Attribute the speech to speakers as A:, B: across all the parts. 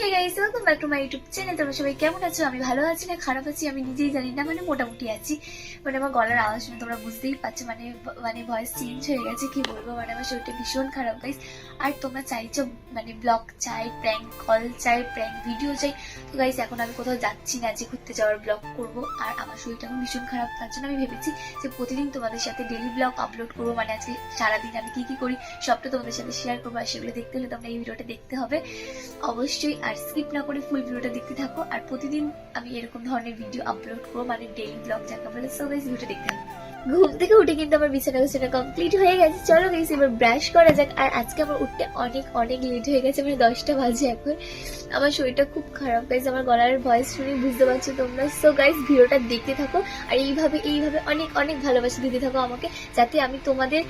A: Hey guys, welcome back to my YouTube channel. তোমরা সবাই কেমন আছো? আমি ভালো আছি না খারাপ আছি আমি নিজেই জানি না, মানে মোটামুটি আছি। মানে আমার গলার আওয়াজ শুনে তোমরা বুঝতেই পারছো, মানে ভয়েস চেঞ্জ হয়ে গেছে। কি বলবো, মানে আমার শরীরটা ভীষণ খারাপ গাইস। আর তোমরা চাইছো মানে ব্লগ চাই, প্র্যাঙ্ক কল চাই, প্র্যাঙ্ক ভিডিও চাই। তো গাইস এখন আমি কোথাও যাচ্ছি না যে ঘুরতে যাওয়ার ব্লগ করবো, আর আমার শরীরটা এখন ভীষণ খারাপ। তার জন্য আমি ভেবেছি যে প্রতিদিন তোমাদের সাথে ডেলি ব্লগ আপলোড করবো। মানে আজকে সারাদিন আমি কি কি করি সবটা তোমাদের সাথে শেয়ার করবো, আর সেগুলো দেখতে হলে তোমরা এই ভিডিওটা দেখতে হবে অবশ্যই। আর স্কিপ না করে ফুল ভিডিওটা দেখতে থাকো। আর প্রতিদিন আমি এরকম ধরনের ভিডিও আপলোড করবো, মানে ডেইলি ব্লগ যাকে বলে। সো গাইস ভিডিওটা দেখতে থাকো। ঘুম থেকে উঠে কিন্তু আমার বিছানা কমপ্লিট হয়ে গেছে। চলো গাইস এবার ব্রাশ করা যাক। আর আজকে আমার উঠতে অনেক অনেক লেট হয়ে গেছে, মানে 10টা বাজে এখন। আমার শরীরটা খুব খারাপ গাইস, আমার গলার ভয়েস শুনে বুঝতে পারছো তোমরা। সো গাইস ভিডিওটা দেখতে থাকো, আর এইভাবে অনেক অনেক ভালোবাসা দিতে থাকো আমাকে, যাতে আমি তোমাদের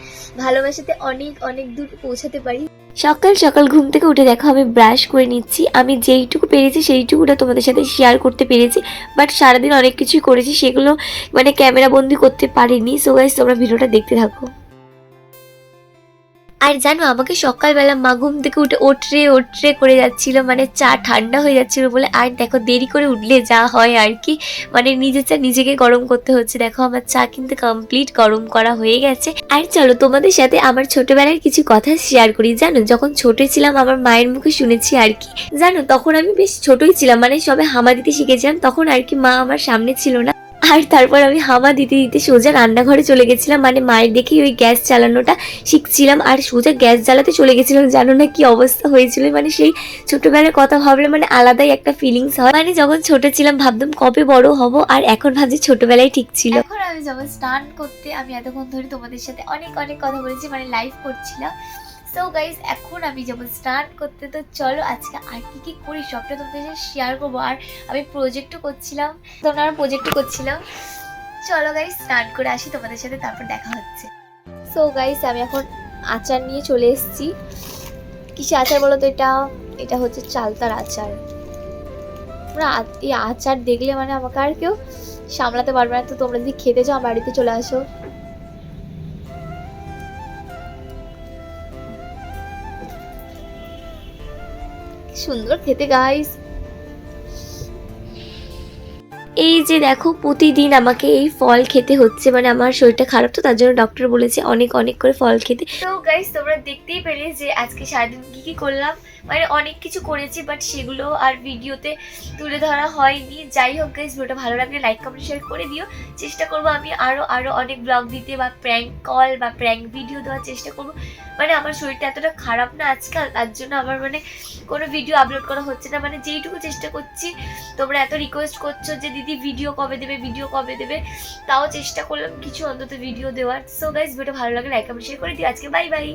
A: ভালোবাসাতে অনেক অনেক দূর পৌঁছাতে পারি। সকাল সকাল ঘুম থেকে উঠে দেখো আমি ব্রাশ করে নিচ্ছি। আমি যেইটুকু পেরেছি সেইটুকুটা তোমাদের সাথে শেয়ার করতে পেরেছি, বাট সারাদিন অনেক কিছুই করেছি, সেগুলো মানে ক্যামেরা বন্দি করতে পারিনি। সো গাইস তোমরা ভিডিওটা দেখতে থাকো। আর জানো, আমাকে সকালবেলা মা ঘুম থেকে উঠে ওটরে করে যাচ্ছিল, মানে চা ঠান্ডা হয়ে যাচ্ছিল বলে। আর দেখো দেরি করে উঠলে যা হয় আর কি, মানে নিজের চা নিজেকে গরম করতে হচ্ছে। দেখো আমার চা কিন্তু কমপ্লিট গরম করা হয়ে গেছে। আর চলো তোমাদের সাথে আমার ছোটবেলার কিছু কথা শেয়ার করি। জানো, যখন ছোট ছিলাম আমার মায়ের মুখে শুনেছি আর কি। জানো তখন আমি বেশ ছোটই ছিলাম, মানে সবে হামা দিতে শিখেছিলাম তখন আর কি। মা আমার সামনে ছিল না, আর তারপর আমি হামা দিতে দিতে সোজা রান্নাঘরে চলে গেছিলাম, মানে মায়ের দেখেই ওই গ্যাস চালানোটা শিখছিলাম। আর সোজা গ্যাস জ্বালাতে চলে গেছিলাম। জানো না কি অবস্থা হয়েছিল, মানে সেই ছোটবেলার কথা ভাবলে মানে আলাদাই একটা ফিলিংস হয়। মানে যখন ছোট ছিলাম ভাবতাম কবে বড় হব, আর এখন ভাবছি ছোটবেলায় ঠিক ছিল। এখন আমি যাবো স্নান করতে। আমি এতক্ষণ ধরে তোমাদের সাথে অনেক অনেক কথা বলেছি, মানে লাইভ করছিলাম। সো গাইস এখন আমি যাবো স্নান করতে। তো চলো আজকে আর কি কি করি সবটা তোমাদের সাথে শেয়ার করবো। আর আমি প্রজেক্টও করছিলাম, চলো গাইস স্নান করে আসি তোমাদের সাথে, তারপর দেখা হচ্ছে। সো গাইস আমি এখন আচার নিয়ে চলে এসেছি। কিসে আচার বলো তো? এটা হচ্ছে চালতার আচার। এই আচার দেখলে মানে আমাকে আর কেউ সামলাতে পারবে না। তো তোমরা যদি খেতে চাও বাড়িতে চলে আসো। সুন্দর খেতে গাইস। এই যে দেখো প্রতিদিন আমাকে এই ফল খেতে হচ্ছে, মানে আমার শরীরটা খারাপ তো তার জন্য ডক্টর বলেছে অনেক অনেক করে ফল খেতে। তো গাইস তোমরা দেখতেই পেলে যে আজকে সারাদিন কি কি করলাম, মানে অনেক কিছু করেছি, বাট সেগুলো আর ভিডিওতে তুলে ধরা হয়নি। যাই হোক গাইস ভিডিওটা ভালো লাগলে লাইক কমেন্ট শেয়ার করে দিও। চেষ্টা করবো আমি আরো অনেক ব্লগ দিতে, বা প্র্যাঙ্ক কল বা প্র্যাঙ্ক ভিডিও দেওয়ার চেষ্টা করবো। মানে আমার শরীরটা এতটা খারাপ না আজকাল, তার জন্য আমার মানে কোনো ভিডিও আপলোড করা হচ্ছে না। মানে যেইটুকু চেষ্টা করছি, তোমরা এত রিকোয়েস্ট করছো যে দিদি ভিডিও কবে দেবে, তাও চেষ্টা করলাম কিছু অন্তত ভিডিও দেওয়ার। সো গাইস ভিডিও ভালো লাগে লাইক কমেন্ট শেয়ার করে দিও। আজকে বাই বাই।